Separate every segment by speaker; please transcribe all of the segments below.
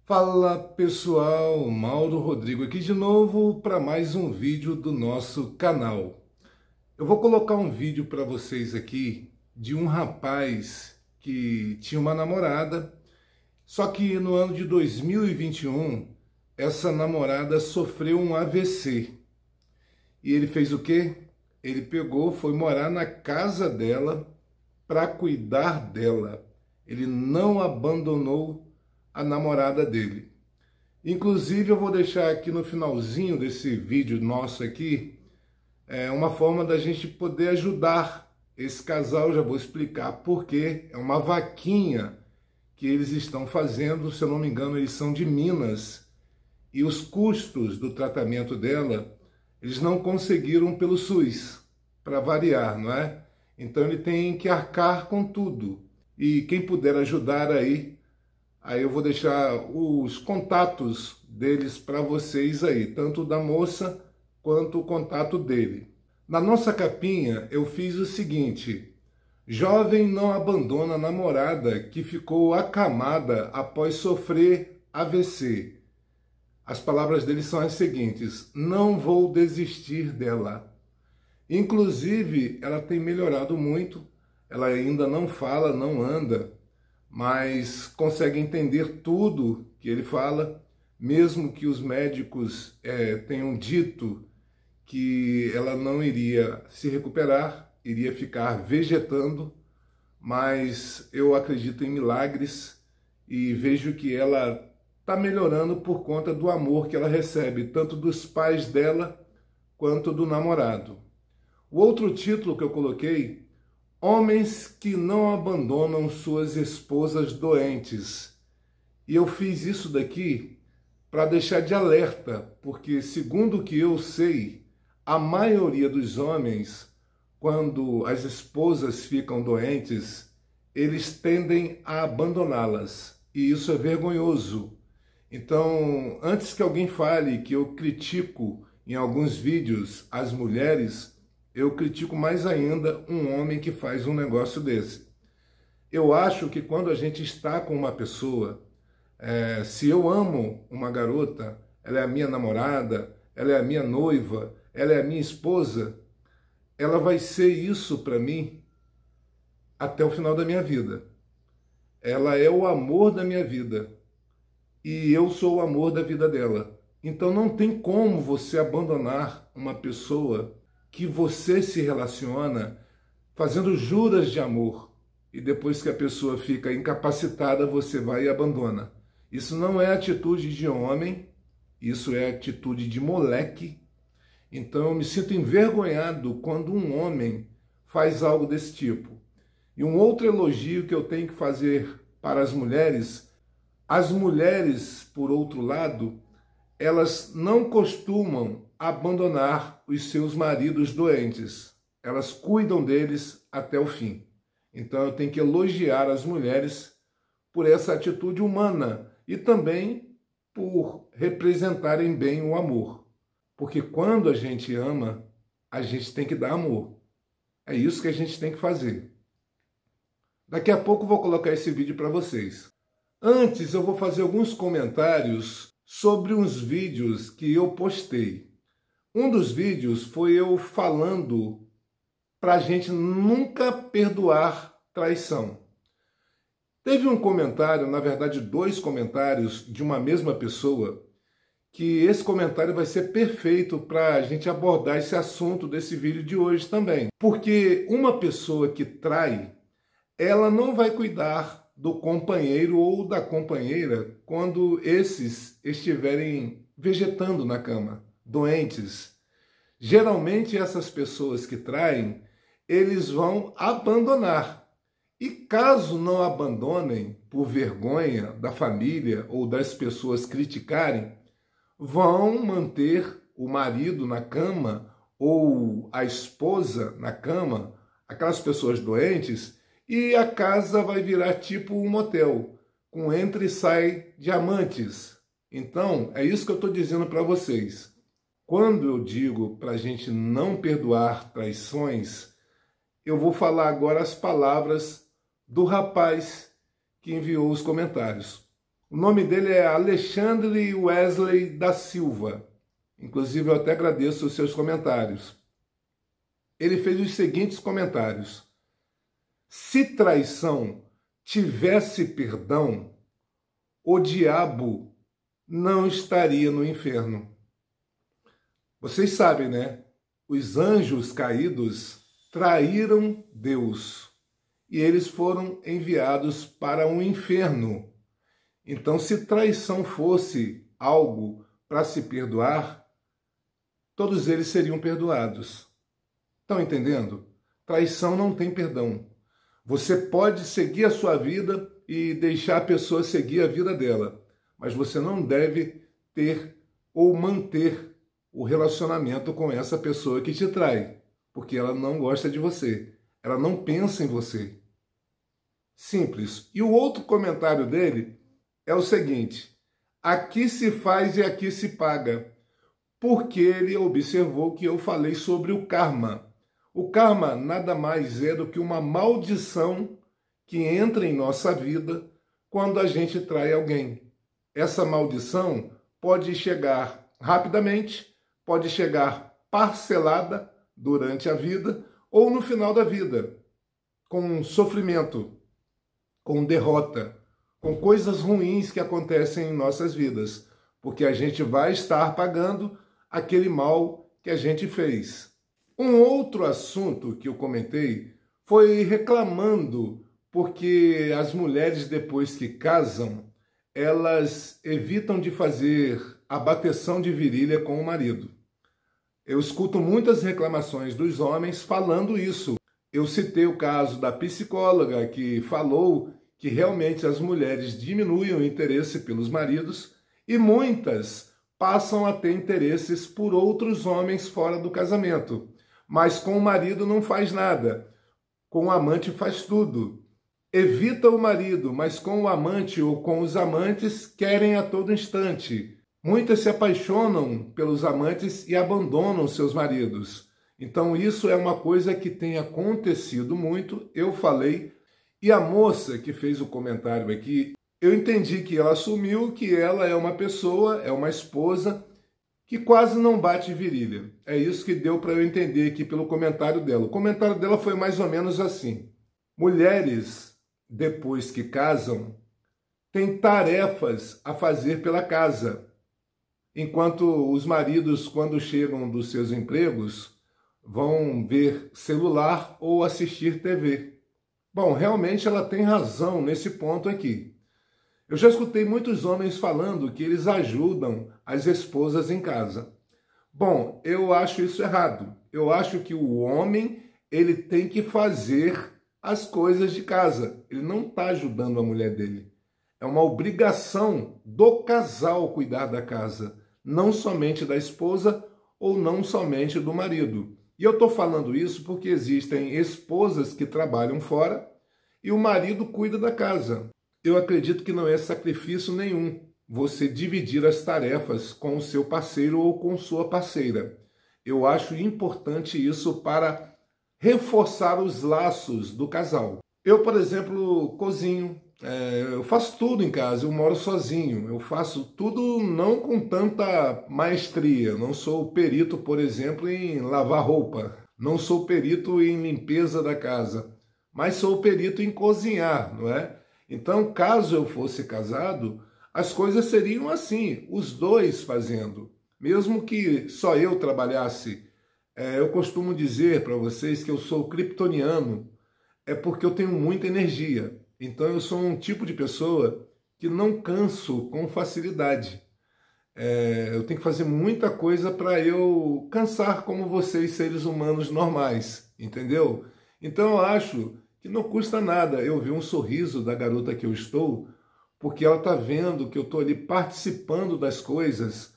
Speaker 1: Fala pessoal, Mauro Rodrigo aqui de novo para mais um vídeo do nosso canal. Eu vou colocar um vídeo para vocês aqui de um rapaz que tinha uma namorada, só que no ano de 2021 essa namorada sofreu um AVC. E ele fez o quê? Ele pegou, foi morar na casa dela para cuidar dela. Ele não abandonou a namorada dele. Inclusive, eu vou deixar aqui no finalzinho desse vídeo nosso aqui uma forma da gente poder ajudar esse casal. Já vou explicar por quê. É uma vaquinha que eles estão fazendo, se eu não me engano, eles são de Minas, e os custos do tratamento dela, eles não conseguiram pelo SUS, para variar, não é? Então ele tem que arcar com tudo. E quem puder ajudar aí eu vou deixar os contatos deles para vocês aí, tanto da moça quanto o contato dele. Na nossa capinha eu fiz o seguinte: jovem não abandona a namorada que ficou acamada após sofrer AVC. As palavras dele são as seguintes: não vou desistir dela. Inclusive, ela tem melhorado muito, ela ainda não fala, não anda, mas consegue entender tudo que ele fala, mesmo que os médicos tenham dito que ela não iria se recuperar, iria ficar vegetando, mas eu acredito em milagres e vejo que ela está melhorando por conta do amor que ela recebe, tanto dos pais dela quanto do namorado. O outro título que eu coloquei: homens que não abandonam suas esposas doentes. E eu fiz isso daqui para deixar de alerta, porque segundo o que eu sei, a maioria dos homens, quando as esposas ficam doentes, eles tendem a abandoná-las. E isso é vergonhoso. Então, antes que alguém fale que eu critico em alguns vídeos as mulheres, eu critico mais ainda um homem que faz um negócio desse. Eu acho que quando a gente está com uma pessoa, se eu amo uma garota, ela é a minha namorada, ela é a minha noiva, ela é a minha esposa, ela vai ser isso para mim até o final da minha vida. Ela é o amor da minha vida e eu sou o amor da vida dela. Então não tem como você abandonar uma pessoa que você se relaciona fazendo juras de amor e depois que a pessoa fica incapacitada, você vai e abandona. Isso não é atitude de homem, isso é atitude de moleque. Então eu me sinto envergonhado quando um homem faz algo desse tipo. E um outro elogio que eu tenho que fazer para as mulheres, por outro lado, elas não costumam abandonar os seus maridos doentes. Elas cuidam deles até o fim. Então eu tenho que elogiar as mulheres por essa atitude humana e também por representarem bem o amor. Porque quando a gente ama, a gente tem que dar amor. É isso que a gente tem que fazer. Daqui a pouco eu vou colocar esse vídeo para vocês. Antes eu vou fazer alguns comentários sobre uns vídeos que eu postei. Um dos vídeos foi eu falando para a gente nunca perdoar traição. Teve um comentário, na verdade 2 comentários de uma mesma pessoa, que esse comentário vai ser perfeito para a gente abordar esse assunto desse vídeo de hoje também. Porque uma pessoa que trai, ela não vai cuidar do companheiro ou da companheira quando esses estiverem vegetando na cama, doentes. Geralmente essas pessoas que traem, eles vão abandonar. E caso não abandonem por vergonha da família ou das pessoas criticarem, vão manter o marido na cama ou a esposa na cama, aquelas pessoas doentes, e a casa vai virar tipo um motel, com entra e sai diamantes. Então, é isso que eu estou dizendo para vocês. Quando eu digo para a gente não perdoar traições, eu vou falar agora as palavras do rapaz que enviou os comentários. O nome dele é Alexandre Wesley da Silva. Inclusive, eu até agradeço os seus comentários. Ele fez os seguintes comentários. Se traição tivesse perdão, o diabo não estaria no inferno. Vocês sabem, né? Os anjos caídos traíram Deus e eles foram enviados para o inferno. Então, se traição fosse algo para se perdoar, todos eles seriam perdoados. Estão entendendo? Traição não tem perdão. Você pode seguir a sua vida e deixar a pessoa seguir a vida dela, mas você não deve ter ou manter o relacionamento com essa pessoa que te trai, porque ela não gosta de você, ela não pensa em você. Simples. E o outro comentário dele é o seguinte: aqui se faz e aqui se paga, porque ele observou que eu falei sobre o karma. O karma nada mais é do que uma maldição que entra em nossa vida quando a gente trai alguém. Essa maldição pode chegar rapidamente, pode chegar parcelada durante a vida ou no final da vida, com sofrimento, com derrota, com coisas ruins que acontecem em nossas vidas, porque a gente vai estar pagando aquele mal que a gente fez. Um outro assunto que eu comentei foi reclamando porque as mulheres, depois que casam, elas evitam de fazer a bateção de virilha com o marido. Eu escuto muitas reclamações dos homens falando isso. Eu citei o caso da psicóloga que falou que realmente as mulheres diminuem o interesse pelos maridos e muitas passam a ter interesses por outros homens fora do casamento. Mas com o marido não faz nada, com o amante faz tudo. Evita o marido, mas com o amante ou com os amantes querem a todo instante. Muitas se apaixonam pelos amantes e abandonam seus maridos. Então isso é uma coisa que tem acontecido muito, eu falei. E a moça que fez o comentário aqui, eu entendi que ela assumiu que ela é uma pessoa, é uma esposa, que quase não bate virilha. É isso que deu para eu entender aqui pelo comentário dela. O comentário dela foi mais ou menos assim: mulheres, depois que casam, têm tarefas a fazer pela casa, enquanto os maridos, quando chegam dos seus empregos, vão ver celular ou assistir TV. Bom, realmente ela tem razão nesse ponto aqui. Eu já escutei muitos homens falando que eles ajudam as esposas em casa. Bom, eu acho isso errado. Eu acho que o homem, ele tem que fazer as coisas de casa. Ele não está ajudando a mulher dele. É uma obrigação do casal cuidar da casa, não somente da esposa ou não somente do marido. E eu estou falando isso porque existem esposas que trabalham fora e o marido cuida da casa. Eu acredito que não é sacrifício nenhum você dividir as tarefas com o seu parceiro ou com sua parceira. Eu acho importante isso para reforçar os laços do casal. Eu, por exemplo, cozinho, eu faço tudo em casa, eu moro sozinho, eu faço tudo não com tanta maestria. Não sou perito, por exemplo, em lavar roupa, não sou perito em limpeza da casa, mas sou perito em cozinhar, não é? Então, caso eu fosse casado, as coisas seriam assim, os dois fazendo. Mesmo que só eu trabalhasse, eu costumo dizer para vocês que eu sou kryptoniano, é porque eu tenho muita energia. Então, eu sou um tipo de pessoa que não canso com facilidade. Eu tenho que fazer muita coisa para eu cansar como vocês, seres humanos normais, entendeu? Então, eu acho que não custa nada eu ver um sorriso da garota que eu estou, porque ela está vendo que eu estou ali participando das coisas,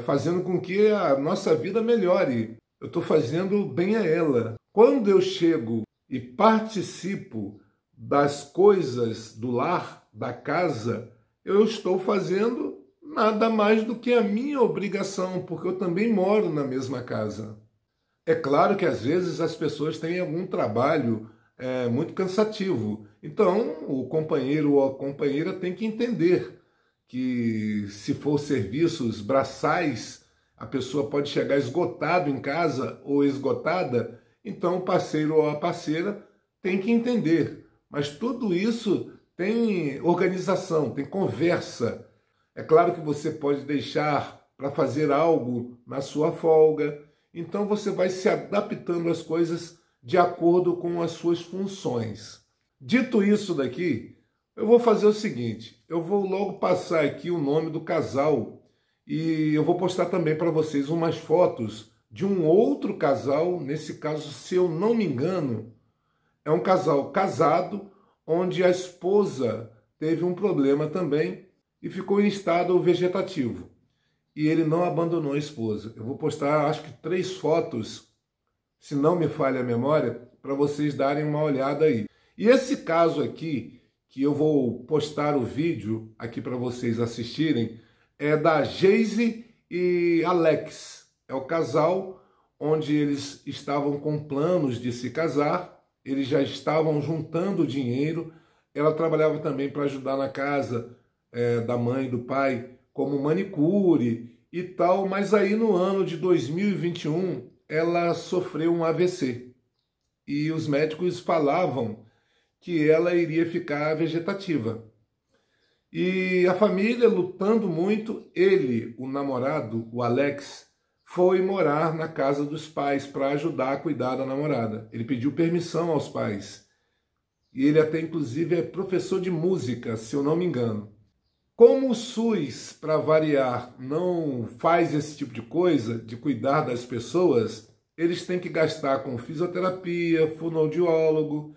Speaker 1: fazendo com que a nossa vida melhore. Eu estou fazendo bem a ela. Quando eu chego e participo das coisas do lar, da casa, eu estou fazendo nada mais do que a minha obrigação, porque eu também moro na mesma casa. É claro que às vezes as pessoas têm algum trabalho muito cansativo. Então, o companheiro ou a companheira tem que entender. que se for serviços braçais, a pessoa pode chegar esgotado em casa ou esgotada, então o parceiro ou a parceira tem que entender. Mas tudo isso tem organização, tem conversa. É claro que você pode deixar para fazer algo na sua folga, então você vai se adaptando às coisas de acordo com as suas funções. Dito isso daqui, eu vou fazer o seguinte, eu vou logo passar aqui o nome do casal e eu vou postar também para vocês umas fotos de um outro casal, nesse caso, se eu não me engano, é um casal casado, onde a esposa teve um problema também e ficou em estado vegetativo. E ele não abandonou a esposa. Eu vou postar, acho que 3 fotos, se não me falha a memória, para vocês darem uma olhada aí. E esse caso aqui, que eu vou postar o vídeo aqui para vocês assistirem, é da Geise e Alex. É o casal onde eles estavam com planos de se casar, eles já estavam juntando dinheiro, ela trabalhava também para ajudar na casa da mãe e do pai, como manicure e tal, mas aí no ano de 2021 ela sofreu um AVC e os médicos falavam que ela iria ficar vegetativa. E a família lutando muito, ele, o namorado, o Alex, foi morar na casa dos pais para ajudar a cuidar da namorada. Ele pediu permissão aos pais. E ele até inclusive é professor de música, se eu não me engano. Como o SUS, para variar, não faz esse tipo de coisa, de cuidar das pessoas, eles têm que gastar com fisioterapia, fonoaudiólogo,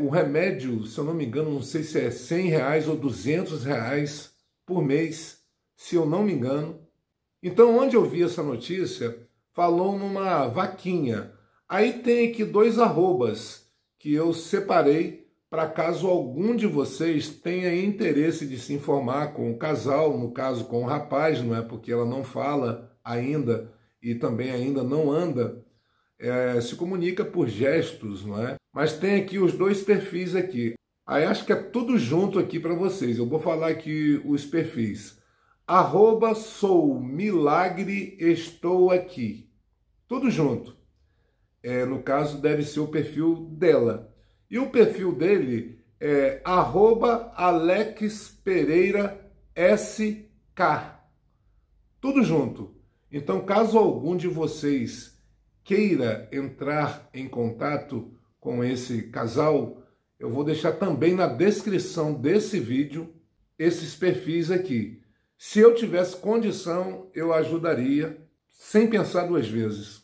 Speaker 1: o remédio, se eu não me engano, não sei se é R$100 ou R$200 por mês, se eu não me engano. Então, onde eu vi essa notícia, falou numa vaquinha. Aí tem aqui 2 arrobas que eu separei para caso algum de vocês tenha interesse de se informar com o casal, no caso com o rapaz, não é porque ela não fala ainda e também ainda não anda, se comunica por gestos, não é? Mas tem aqui os 2 perfis aqui. Aí acho que é tudo junto aqui para vocês. Eu vou falar aqui os perfis. @soumilagre estou aqui. Tudo junto. No caso deve ser o perfil dela. E o perfil dele é @AlexPereiraSK. Tudo junto. Então, caso algum de vocês queira entrar em contato com esse casal, eu vou deixar também na descrição desse vídeo esses perfis aqui. Se eu tivesse condição, eu ajudaria, sem pensar 2 vezes.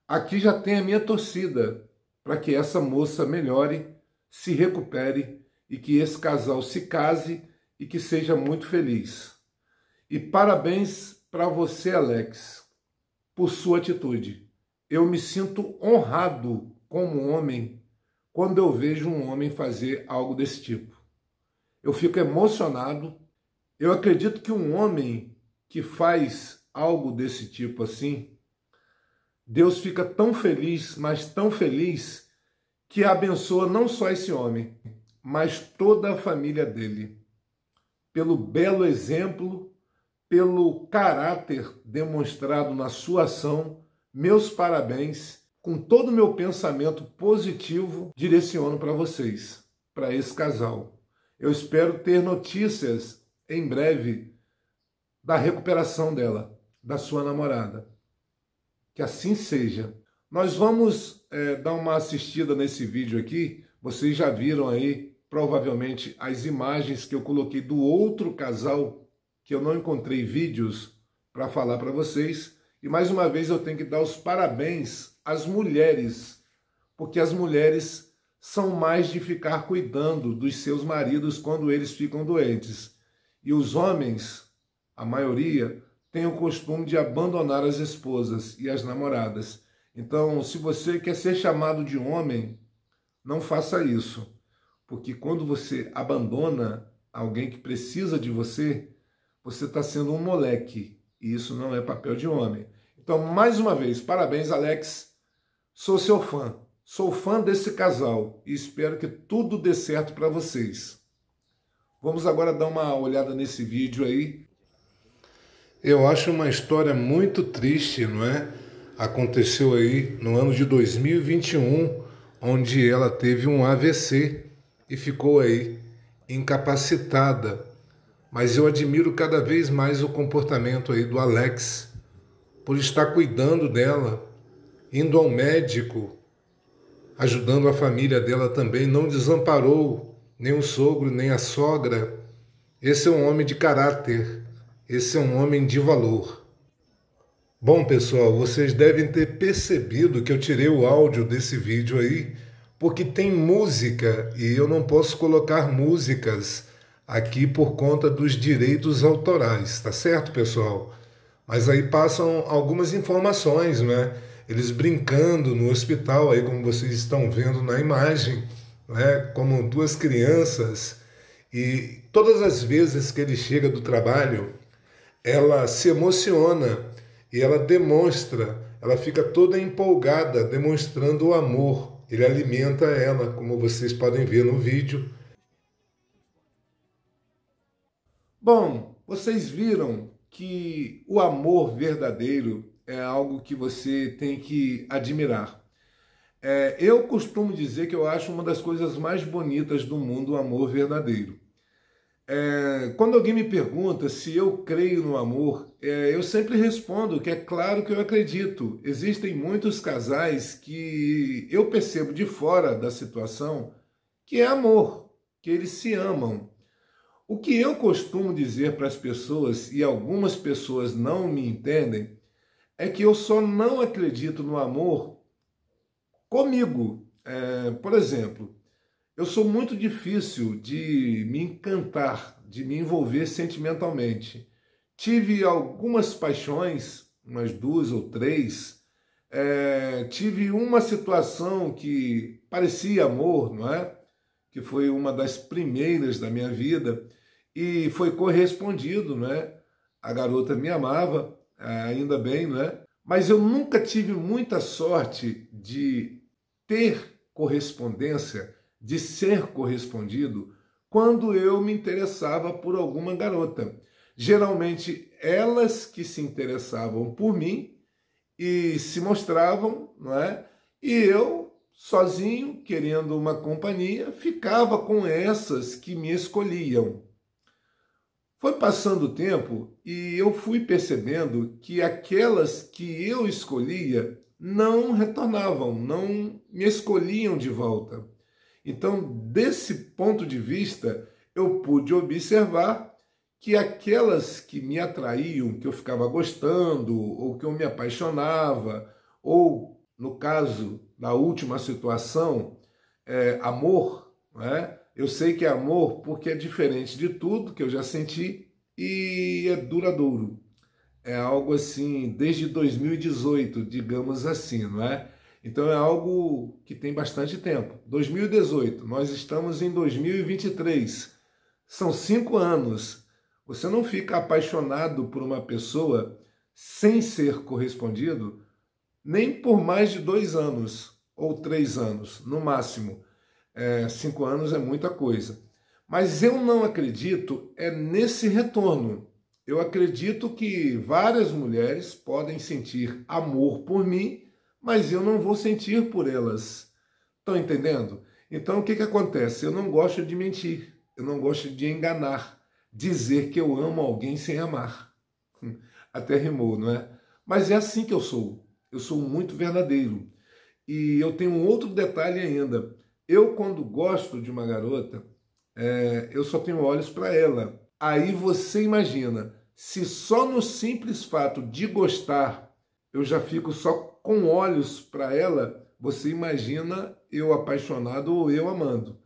Speaker 1: Aqui já tem a minha torcida para que essa moça melhore, se recupere e que esse casal se case e que seja muito feliz. E parabéns para você, Alex, por sua atitude. Eu me sinto honrado como homem quando eu vejo um homem fazer algo desse tipo. Eu fico emocionado. Eu acredito que um homem que faz algo desse tipo assim, Deus fica tão feliz, mas tão feliz, que abençoa não só esse homem, mas toda a família dele. Pelo belo exemplo, pelo caráter demonstrado na sua ação, meus parabéns. Com todo o meu pensamento positivo, direciono para vocês, para esse casal. Eu espero ter notícias em breve da recuperação dela, da sua namorada. Que assim seja. Nós vamos dar uma assistida nesse vídeo aqui. Vocês já viram aí, provavelmente, as imagens que eu coloquei do outro casal, que eu não encontrei vídeos para falar para vocês. E mais uma vez eu tenho que dar os parabéns às mulheres, porque as mulheres são mais de ficar cuidando dos seus maridos quando eles ficam doentes. E os homens, a maioria, tem o costume de abandonar as esposas e as namoradas. Então, se você quer ser chamado de homem, não faça isso. Porque quando você abandona alguém que precisa de você, você está sendo um moleque. E isso não é papel de homem. Então, mais uma vez, parabéns, Alex. Sou seu fã. Sou fã desse casal. E espero que tudo dê certo para vocês. Vamos agora dar uma olhada nesse vídeo aí. Eu acho uma história muito triste, não é? Aconteceu aí no ano de 2021, onde ela teve um AVC e ficou aí incapacitada. Mas eu admiro cada vez mais o comportamento aí do Alex, por estar cuidando dela, indo ao médico, ajudando a família dela também, não desamparou nem o sogro, nem a sogra. Esse é um homem de caráter, esse é um homem de valor. Bom, pessoal, vocês devem ter percebido que eu tirei o áudio desse vídeo aí, porque tem música e eu não posso colocar músicas aqui por conta dos direitos autorais, tá certo, pessoal? Mas aí passam algumas informações, né? Eles brincando no hospital, aí como vocês estão vendo na imagem, né? Como duas crianças. E todas as vezes que ele chega do trabalho, ela se emociona e ela demonstra, ela fica toda empolgada, demonstrando o amor. Ele alimenta ela, como vocês podem ver no vídeo. Bom, vocês viram que o amor verdadeiro é algo que você tem que admirar. Eu costumo dizer que eu acho uma das coisas mais bonitas do mundo o amor verdadeiro. Quando alguém me pergunta se eu creio no amor, eu sempre respondo que é claro que eu acredito. Existem muitos casais que eu percebo de fora da situação que é amor, que eles se amam. O que eu costumo dizer para as pessoas, e algumas pessoas não me entendem, é que eu só não acredito no amor comigo. Por exemplo, eu sou muito difícil de me encantar, de me envolver sentimentalmente. Tive algumas paixões, umas 2 ou 3. Tive uma situação que parecia amor, não é? Que foi uma das primeiras da minha vida e foi correspondido, não é? A garota me amava, ainda bem, não é? Mas eu nunca tive muita sorte de ter correspondência, de ser correspondido quando eu me interessava por alguma garota. Geralmente elas que se interessavam por mim e se mostravam, não é? E eu, sozinho, querendo uma companhia, ficava com essas que me escolhiam. Foi passando o tempo e eu fui percebendo que aquelas que eu escolhia não retornavam, não me escolhiam de volta. Então, desse ponto de vista, eu pude observar que aquelas que me atraíam, que eu ficava gostando, ou que eu me apaixonava, ou, no caso da última situação, amor, não é? Eu sei que é amor porque é diferente de tudo que eu já senti e é duradouro. É algo assim, desde 2018, digamos assim, não é? Então é algo que tem bastante tempo. 2018, nós estamos em 2023. São 5 anos. Você não fica apaixonado por uma pessoa sem ser correspondido nem por mais de 2 anos ou 3 anos, no máximo. 5 anos é muita coisa. Mas eu não acredito nesse retorno. Eu acredito que várias mulheres podem sentir amor por mim, mas eu não vou sentir por elas. Estão entendendo? Então o que acontece? Eu não gosto de mentir, eu não gosto de enganar, dizer que eu amo alguém sem amar. Até rimou, não é? Mas é assim que eu sou. Eu sou muito verdadeiro. E eu tenho um outro detalhe ainda. Eu, quando gosto de uma garota, eu só tenho olhos para ela. Aí você imagina, se só no simples fato de gostar eu já fico só com olhos para ela, você imagina eu apaixonado ou eu amando.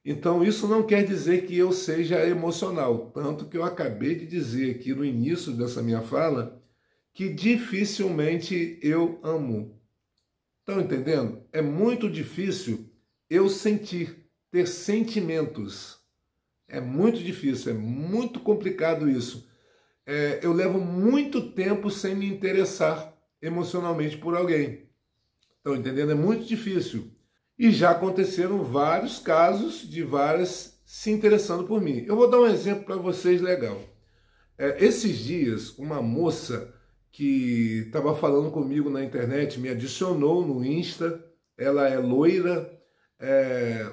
Speaker 1: Então isso não quer dizer que eu seja emocional, tanto que eu acabei de dizer aqui no início dessa minha fala que dificilmente eu amo. Estão entendendo? É muito difícil eu sentir, ter sentimentos. É muito difícil, é muito complicado isso. Eu levo muito tempo sem me interessar emocionalmente por alguém. Estão entendendo? É muito difícil. E já aconteceram vários casos de várias se interessando por mim. Eu vou dar um exemplo para vocês legal. Esses dias, uma moça que estava falando comigo na internet me adicionou no Insta. Ela é loira,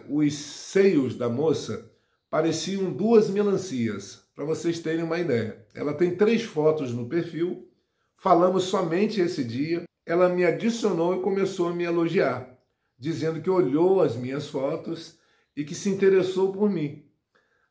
Speaker 1: os seios da moça pareciam duas melancias, para vocês terem uma ideia. Ela tem 3 fotos no perfil, falamos somente esse dia. Ela me adicionou e começou a me elogiar, dizendo que olhou as minhas fotos e que se interessou por mim.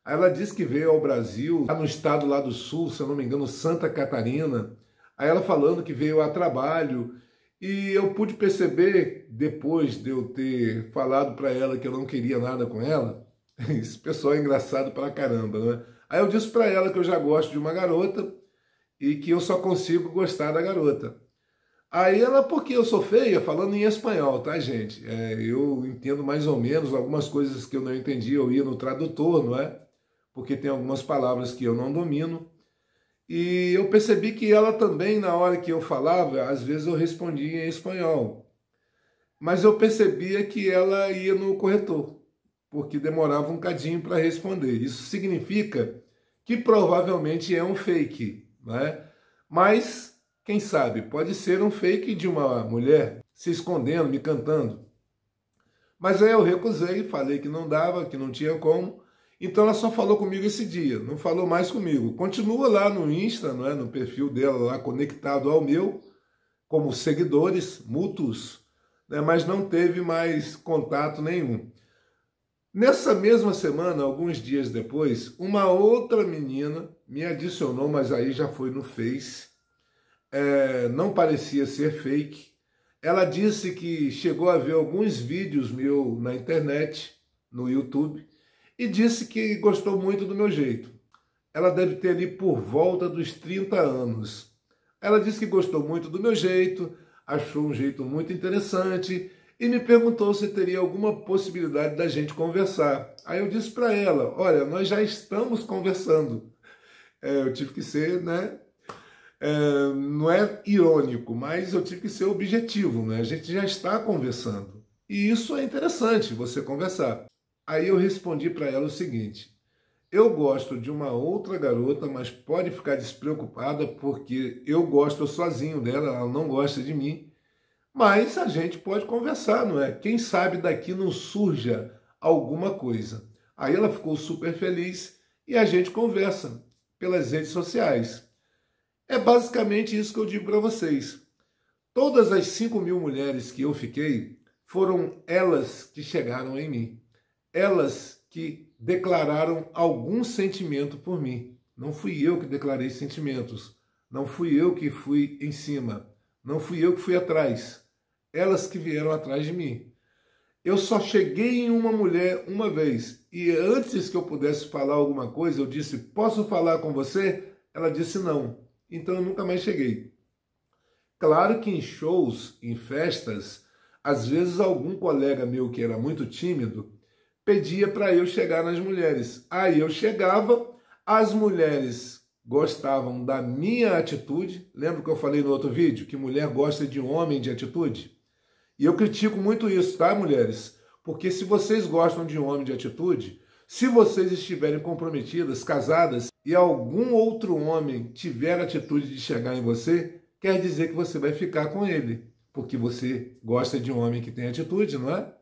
Speaker 1: Aí ela disse que veio ao Brasil, lá no estado lá do sul, se eu não me engano, Santa Catarina. Aí ela falando que veio a trabalho. E eu pude perceber, depois de eu ter falado para ela que eu não queria nada com ela, esse pessoal é engraçado pra caramba, né? Aí eu disse para ela que eu já gosto de uma garota e que eu só consigo gostar da garota. Aí ela, porque eu sou feia, falando em espanhol, tá, gente? Eu entendo mais ou menos algumas coisas que eu não entendi, eu ia no tradutor, não é? Porque tem algumas palavras que eu não domino. E eu percebi que ela também, na hora que eu falava, às vezes eu respondia em espanhol. Mas eu percebia que ela ia no corretor, porque demorava um cadinho para responder. Isso significa que provavelmente é um fake, né? Mas, quem sabe, pode ser um fake de uma mulher se escondendo, me cantando. Mas aí eu recusei, falei que não dava, que não tinha como. Então ela só falou comigo esse dia, não falou mais comigo. Continua lá no Insta, não é? No perfil dela lá conectado ao meu, como seguidores mútuos, né? Mas não teve mais contato nenhum. Nessa mesma semana, alguns dias depois, uma outra menina me adicionou, mas aí já foi no Face, não parecia ser fake. Ela disse que chegou a ver alguns vídeos meus na internet, no YouTube, e disse que gostou muito do meu jeito. Ela deve ter ali por volta dos 30 anos. Ela disse que gostou muito do meu jeito, achou um jeito muito interessante e me perguntou se teria alguma possibilidade da gente conversar. Aí eu disse para ela, olha, nós já estamos conversando. Eu tive que ser, né? Não é irônico, mas eu tive que ser objetivo, né? A gente já está conversando. E isso é interessante, você conversar. Aí eu respondi para ela o seguinte, eu gosto de uma outra garota, mas pode ficar despreocupada porque eu gosto sozinho dela, ela não gosta de mim, mas a gente pode conversar, não é? Quem sabe daqui não surja alguma coisa. Aí ela ficou super feliz e a gente conversa pelas redes sociais. É basicamente isso que eu digo para vocês. Todas as 5.000 mulheres que eu fiquei, foram elas que chegaram em mim. Elas que declararam algum sentimento por mim. Não fui eu que declarei sentimentos. Não fui eu que fui em cima. Não fui eu que fui atrás. Elas que vieram atrás de mim. Eu só cheguei em uma mulher uma vez. E antes que eu pudesse falar alguma coisa, eu disse, posso falar com você? Ela disse não. Então eu nunca mais cheguei. Claro que em shows, em festas, às vezes algum colega meu que era muito tímido, pedia para eu chegar nas mulheres. Aí eu chegava, as mulheres gostavam da minha atitude. Lembra que eu falei no outro vídeo que mulher gosta de um homem de atitude? E eu critico muito isso, tá, mulheres? Porque se vocês gostam de um homem de atitude, se vocês estiverem comprometidas, casadas, e algum outro homem tiver a atitude de chegar em você, quer dizer que você vai ficar com ele, porque você gosta de um homem que tem atitude, não é?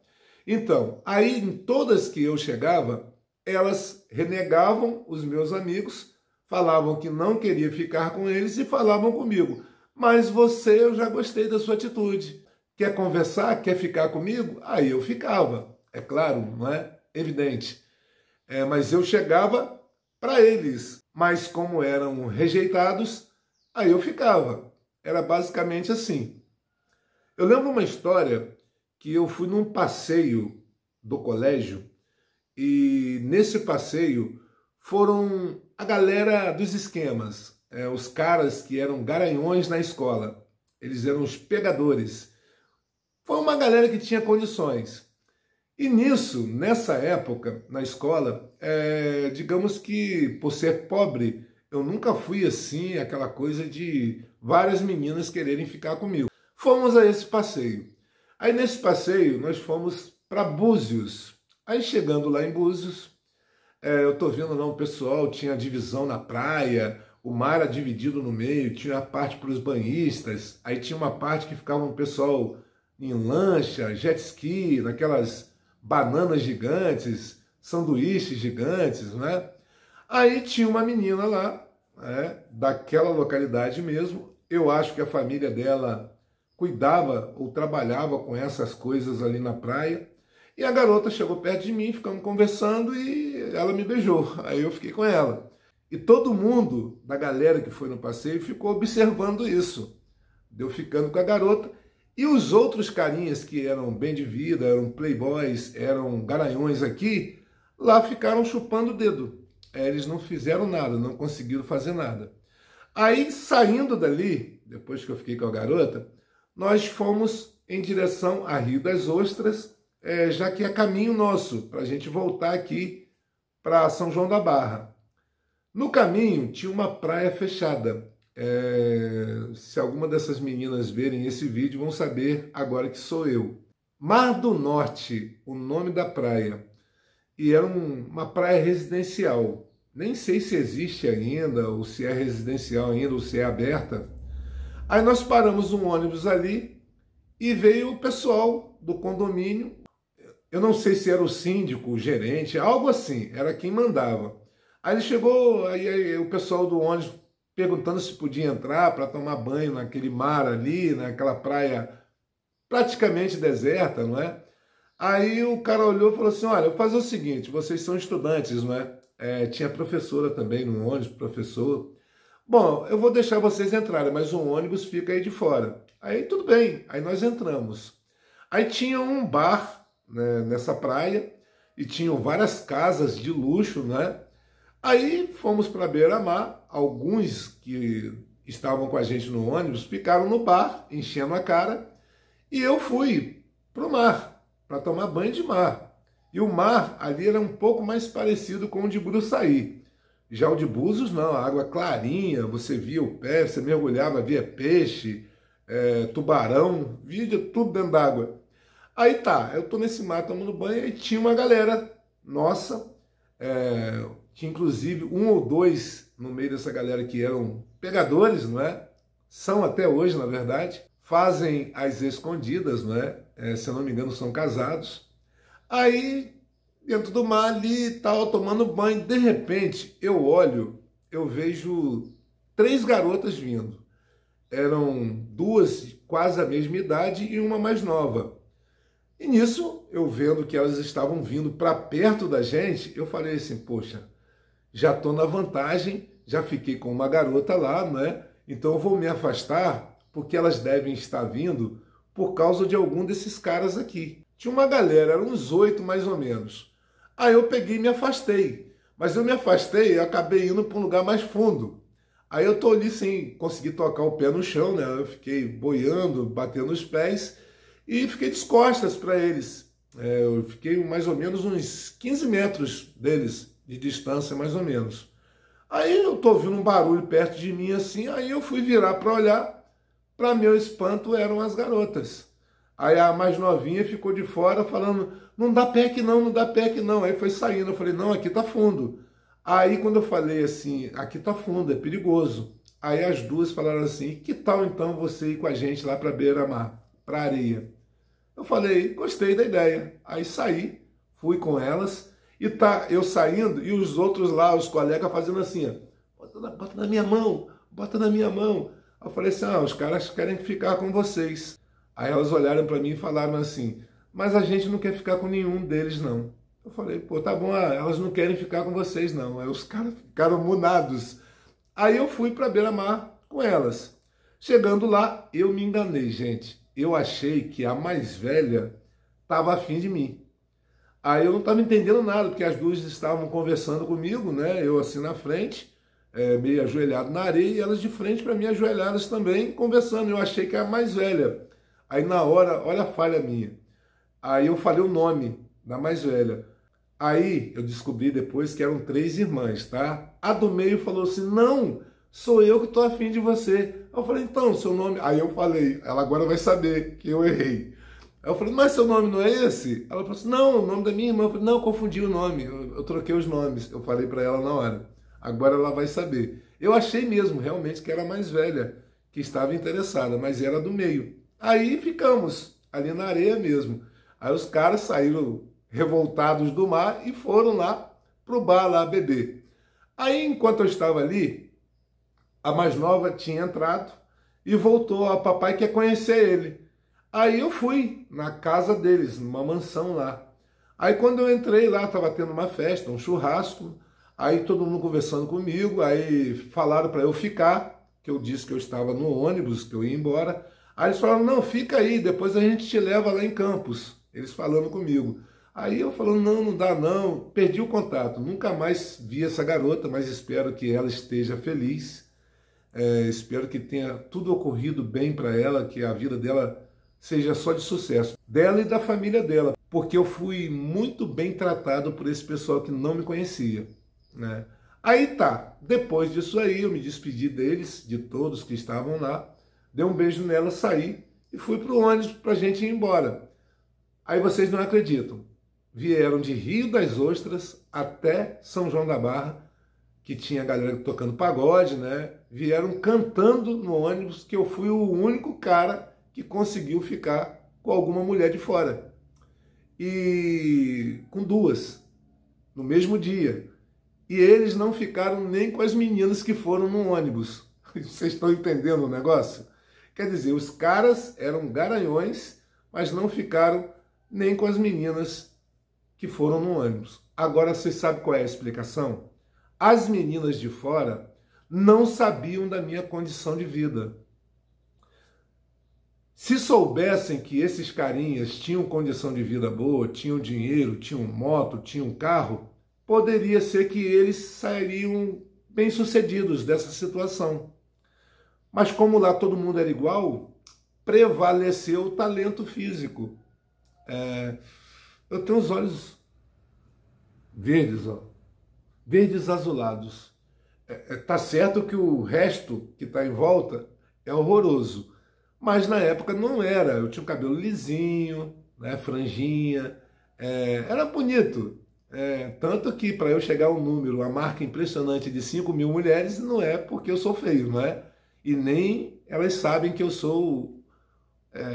Speaker 1: Então, aí em todas que eu chegava, elas renegavam os meus amigos, falavam que não queria ficar com eles e falavam comigo. Mas você, eu já gostei da sua atitude. Quer conversar? Quer ficar comigo? Aí eu ficava. É claro, não é? Evidente. Mas eu chegava para eles. Mas como eram rejeitados, aí eu ficava. Era basicamente assim. Eu lembro uma história que eu fui num passeio do colégio e nesse passeio foram a galera dos esquemas, os caras que eram garanhões na escola, eles eram os pegadores. Foi uma galera que tinha condições. E nisso, nessa época, na escola, digamos que por ser pobre, eu nunca fui assim, aquela coisa de várias meninas quererem ficar comigo. Fomos a esse passeio. Aí nesse passeio nós fomos para Búzios. Aí chegando lá em Búzios, eu tô vendo lá o pessoal tinha divisão na praia, o mar era dividido no meio, tinha a parte para os banhistas, aí tinha uma parte que ficava um pessoal em lancha, jet ski, naquelas bananas gigantes, sanduíches gigantes, né? Aí tinha uma menina lá, né, daquela localidade mesmo. Eu acho que a família dela cuidava ou trabalhava com essas coisas ali na praia. E a garota chegou perto de mim, ficamos conversando e ela me beijou. Aí eu fiquei com ela. E todo mundo da galera que foi no passeio ficou observando isso. Deu ficando com a garota. E os outros carinhas que eram bem de vida, eram playboys, eram garanhões aqui, lá ficaram chupando o dedo. Eles não fizeram nada, não conseguiram fazer nada. Aí, saindo dali, depois que eu fiquei com a garota, nós fomos em direção a Rio das Ostras, já que é caminho nosso, para a gente voltar aqui para São João da Barra. No caminho tinha uma praia fechada. Se alguma dessas meninas verem esse vídeo, vão saber agora que sou eu. Mar do Norte, o nome da praia. E era uma praia residencial. Nem sei se existe ainda, ou se é residencial ainda, ou se é aberta. Aí nós paramos um ônibus ali e veio o pessoal do condomínio. Eu não sei se era o síndico, o gerente, algo assim, era quem mandava. Aí ele chegou, aí o pessoal do ônibus perguntando se podia entrar para tomar banho naquele mar ali, naquela praia praticamente deserta, não é? Aí o cara olhou e falou assim, olha, eu vou fazer o seguinte, vocês são estudantes, não é? Tinha professora também no ônibus, professor. Bom, eu vou deixar vocês entrarem, mas o ônibus fica aí de fora. Aí tudo bem, aí nós entramos. Aí tinha um bar, né, nessa praia e tinham várias casas de luxo, né? Aí fomos para beira-mar, alguns que estavam com a gente no ônibus ficaram no bar, enchendo a cara, e eu fui para o mar, para tomar banho de mar. E o mar ali era um pouco mais parecido com o de Gruçaí. Já o de Búzios não, a água clarinha, você via o pé, você mergulhava, via peixe, tubarão, via tudo dentro d'água. Aí tá, eu tô nesse mar tomando banho e tinha uma galera nossa, tinha inclusive um ou dois no meio dessa galera que eram pegadores, não é? São até hoje, na verdade, fazem as escondidas, não é? Se eu não me engano, são casados. Aí, dentro do mar ali e tal, tomando banho, de repente, eu olho, eu vejo 3 garotas vindo. Eram 2 quase a mesma idade e uma mais nova. E nisso, eu vendo que elas estavam vindo para perto da gente, eu falei assim, poxa, já estou na vantagem, já fiquei com uma garota lá, né? Então eu vou me afastar, porque elas devem estar vindo por causa de algum desses caras aqui. Tinha uma galera, eram uns 8 mais ou menos. Aí eu peguei e me afastei. Mas eu me afastei e acabei indo para um lugar mais fundo. Aí eu tô ali sem conseguir tocar o pé no chão, né? Eu fiquei boiando, batendo os pés e fiquei de costas para eles. Eu fiquei mais ou menos uns 15 metros deles, de distância mais ou menos. Aí eu tô ouvindo um barulho perto de mim assim, aí eu fui virar para olhar. Para meu espanto eram as garotas. Aí a mais novinha ficou de fora falando, não dá pé que não, não dá pé que não. Aí foi saindo, eu falei, não, aqui tá fundo. Aí quando eu falei assim, aqui tá fundo, é perigoso. Aí as duas falaram assim, que tal então você ir com a gente lá para beira-mar, para areia? Eu falei, gostei da ideia. Aí saí, fui com elas, e tá eu saindo, e os outros lá, os colegas fazendo assim, ó, bota na minha mão, bota na minha mão. Eu falei assim, os caras querem ficar com vocês. Aí elas olharam para mim e falaram assim, mas a gente não quer ficar com nenhum deles não. Eu falei, pô, tá bom, elas não querem ficar com vocês não. Aí os caras ficaram mudados. Aí eu fui para beira-mar com elas. Chegando lá, eu me enganei, gente. Eu achei que a mais velha estava afim de mim. Aí eu não estava entendendo nada, porque as duas estavam conversando comigo, né? Eu assim na frente, meio ajoelhado na areia, e elas de frente para mim ajoelhadas também, conversando. Eu achei que era a mais velha. Aí na hora, olha a falha minha. Aí eu falei o nome da mais velha. Aí eu descobri depois que eram 3 irmãs, tá? A do meio falou assim, não, sou eu que estou afim de você. Eu falei, então, seu nome... Aí eu falei, ela agora vai saber que eu errei. Aí eu falei, mas seu nome não é esse? Ela falou assim, não, o nome da minha irmã. Eu falei, não, eu confundi o nome, eu troquei os nomes. Eu falei para ela na hora. Agora ela vai saber. Eu achei mesmo, realmente, que era a mais velha, que estava interessada, mas era do meio. Aí ficamos ali na areia mesmo. Aí os caras saíram revoltados do mar e foram lá pro bar lá beber. Aí, enquanto eu estava ali, a mais nova tinha entrado e voltou. A papai quer conhecer ele. Aí eu fui na casa deles, numa mansão lá. Aí quando eu entrei lá, estava tendo uma festa, um churrasco. Aí todo mundo conversando comigo, aí falaram para eu ficar, que eu disse que eu estava no ônibus, que eu ia embora. Aí eles falaram, não, fica aí, depois a gente te leva lá em Campos. Eles falando comigo. Aí eu falando, não, não dá não, perdi o contato. Nunca mais vi essa garota, mas espero que ela esteja feliz. Espero que tenha tudo ocorrido bem para ela, que a vida dela seja só de sucesso. Dela e da família dela. Porque eu fui muito bem tratado por esse pessoal que não me conhecia, né? Aí tá, depois disso aí eu me despedi deles, de todos que estavam lá, dei um beijo nela, saí e fui pro ônibus pra gente ir embora. Aí vocês não acreditam, vieram de Rio das Ostras até São João da Barra, que tinha galera tocando pagode, né? Vieram cantando no ônibus, que eu fui o único cara que conseguiu ficar com alguma mulher de fora. E com duas, no mesmo dia. E eles não ficaram nem com as meninas que foram no ônibus. Vocês estão entendendo o negócio? Quer dizer, os caras eram garanhões, mas não ficaram nem com as meninas que foram no ônibus. Agora vocês sabem qual é a explicação? As meninas de fora não sabiam da minha condição de vida. Se soubessem que esses carinhas tinham condição de vida boa, tinham dinheiro, tinham moto, tinham carro, poderia ser que eles sairiam bem-sucedidos dessa situação. Mas como lá todo mundo era igual, prevaleceu o talento físico. Eu tenho os olhos verdes, ó, verdes azulados. Tá certo que o resto que está em volta é horroroso, mas na época não era. Eu tinha o cabelo lisinho, né, franjinha, era bonito. Tanto que para eu chegar ao número, a marca impressionante de 5.000 mulheres, não é porque eu sou feio, não é? E nem elas sabem que eu sou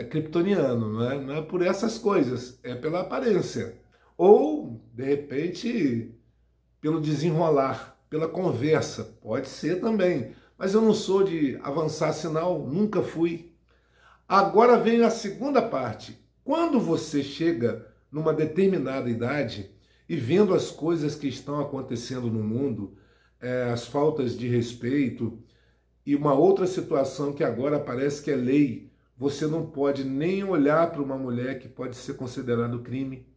Speaker 1: kryptoniano, não é? Não é por essas coisas, é pela aparência. Ou, de repente, pelo desenrolar, pela conversa, pode ser também. Mas eu não sou de avançar sinal, nunca fui. Agora vem a segunda parte. Quando você chega numa determinada idade e vendo as coisas que estão acontecendo no mundo, as faltas de respeito e uma outra situação que agora parece que é lei, você não pode nem olhar para uma mulher que pode ser considerado crime,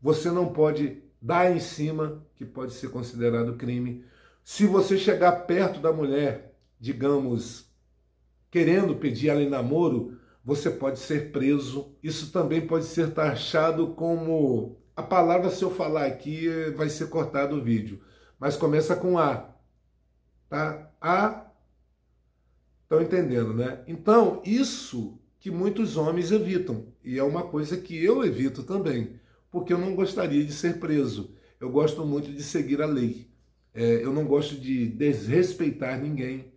Speaker 1: você não pode dar em cima, que pode ser considerado crime. Se você chegar perto da mulher, digamos, querendo pedir ela em namoro, você pode ser preso. Isso também pode ser taxado como... A palavra, se eu falar aqui, vai ser cortado o vídeo. Mas começa com A. Tá? A. Estão entendendo, né? Então, isso que muitos homens evitam. E é uma coisa que eu evito também. Porque eu não gostaria de ser preso. Eu gosto muito de seguir a lei. Eu não gosto de desrespeitar ninguém.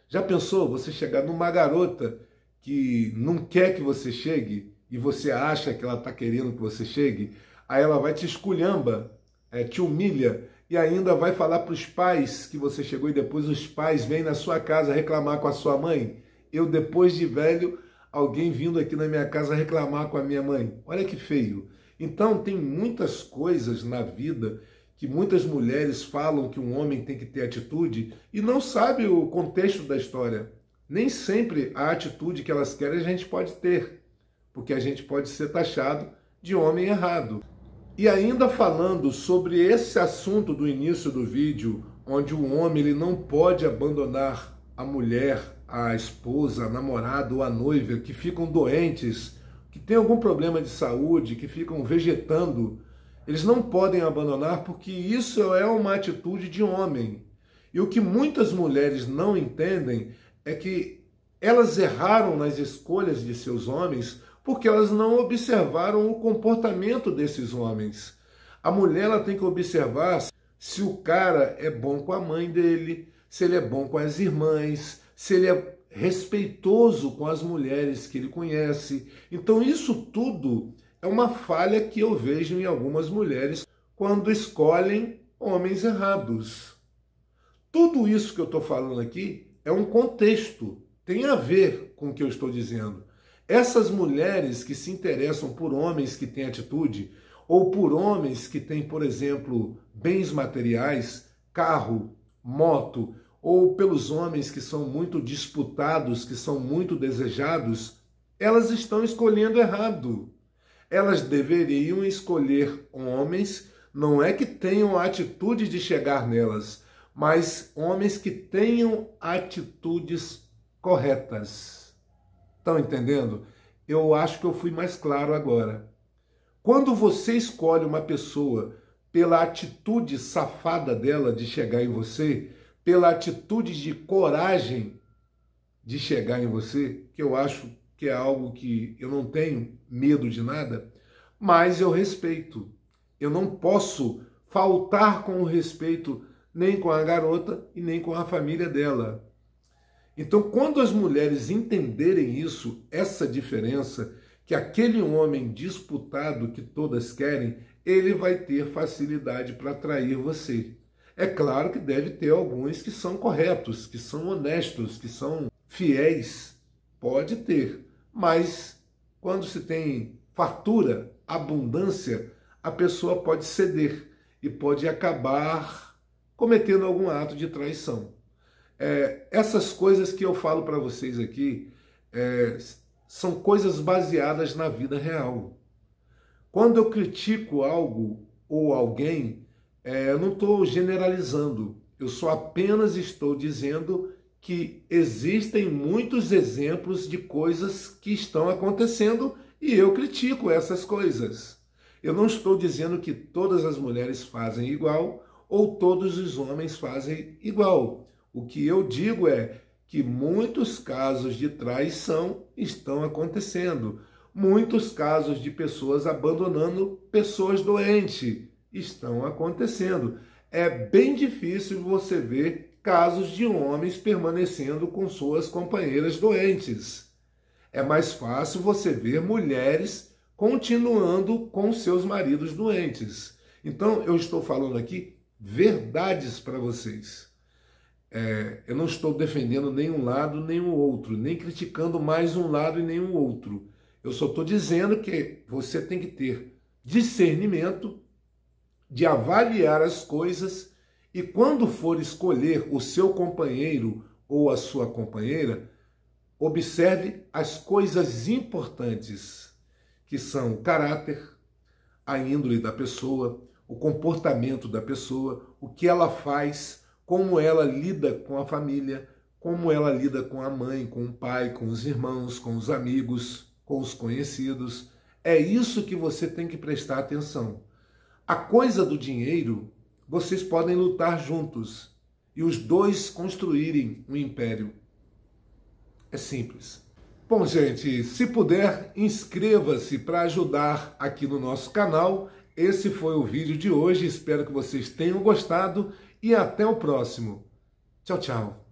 Speaker 1: Já pensou você chegar numa garota que não quer que você chegue e você acha que ela está querendo que você chegue? Aí ela vai te esculhamba, te humilha e ainda vai falar para os pais que você chegou e depois os pais vêm na sua casa reclamar com a sua mãe. Eu, depois de velho, alguém vindo aqui na minha casa reclamar com a minha mãe. Olha que feio. Então tem muitas coisas na vida que muitas mulheres falam que um homem tem que ter atitude e não sabe o contexto da história. Nem sempre a atitude que elas querem a gente pode ter, porque a gente pode ser taxado de homem errado. E ainda falando sobre esse assunto do início do vídeo, onde o homem ele não pode abandonar a mulher, a esposa, a namorada ou a noiva, que ficam doentes, que têm algum problema de saúde, que ficam vegetando, eles não podem abandonar porque isso é uma atitude de homem. E o que muitas mulheres não entendem é que elas erraram nas escolhas de seus homens porque elas não observaram o comportamento desses homens. A mulher ela tem que observar se o cara é bom com a mãe dele, se ele é bom com as irmãs, se ele é respeitoso com as mulheres que ele conhece. Então isso tudo é uma falha que eu vejo em algumas mulheres quando escolhem homens errados. Tudo isso que eu estou falando aqui é um contexto, tem a ver com o que eu estou dizendo. Essas mulheres que se interessam por homens que têm atitude, ou por homens que têm, por exemplo, bens materiais, carro, moto, ou pelos homens que são muito disputados, que são muito desejados, elas estão escolhendo errado. Elas deveriam escolher homens, não é que tenham a atitude de chegar nelas, mas homens que tenham atitudes corretas. Estão entendendo? Eu acho que eu fui mais claro agora. Quando você escolhe uma pessoa pela atitude safada dela de chegar em você, pela atitude de coragem de chegar em você, que eu acho que é algo que eu não tenho medo de nada, mas eu respeito. Eu não posso faltar com o respeito nem com a garota e nem com a família dela. Então, quando as mulheres entenderem isso, essa diferença, que aquele homem disputado que todas querem, ele vai ter facilidade para atrair você. É claro que deve ter alguns que são corretos, que são honestos, que são fiéis. Pode ter. Mas quando se tem fartura, abundância, a pessoa pode ceder e pode acabar cometendo algum ato de traição. Essas coisas que eu falo para vocês aqui são coisas baseadas na vida real. Quando eu critico algo ou alguém, eu não estou generalizando, eu só apenas estou dizendo que existem muitos exemplos de coisas que estão acontecendo e eu critico essas coisas. Eu não estou dizendo que todas as mulheres fazem igual ou todos os homens fazem igual. O que eu digo é que muitos casos de traição estão acontecendo. Muitos casos de pessoas abandonando pessoas doentes estão acontecendo. É bem difícil você ver casos de homens permanecendo com suas companheiras doentes. É mais fácil você ver mulheres continuando com seus maridos doentes. Então, eu estou falando aqui verdades para vocês. Eu não estou defendendo nenhum lado nem o outro, nem criticando mais um lado e nem o outro. Eu só estou dizendo que você tem que ter discernimento de avaliar as coisas e quando for escolher o seu companheiro ou a sua companheira, observe as coisas importantes, que são o caráter, a índole da pessoa, o comportamento da pessoa, o que ela faz, como ela lida com a família, como ela lida com a mãe, com o pai, com os irmãos, com os amigos, com os conhecidos. É isso que você tem que prestar atenção. A coisa do dinheiro, vocês podem lutar juntos e os dois construírem um império. É simples. Bom, gente, se puder, inscreva-se para ajudar aqui no nosso canal. Esse foi o vídeo de hoje. Espero que vocês tenham gostado e até o próximo. Tchau, tchau.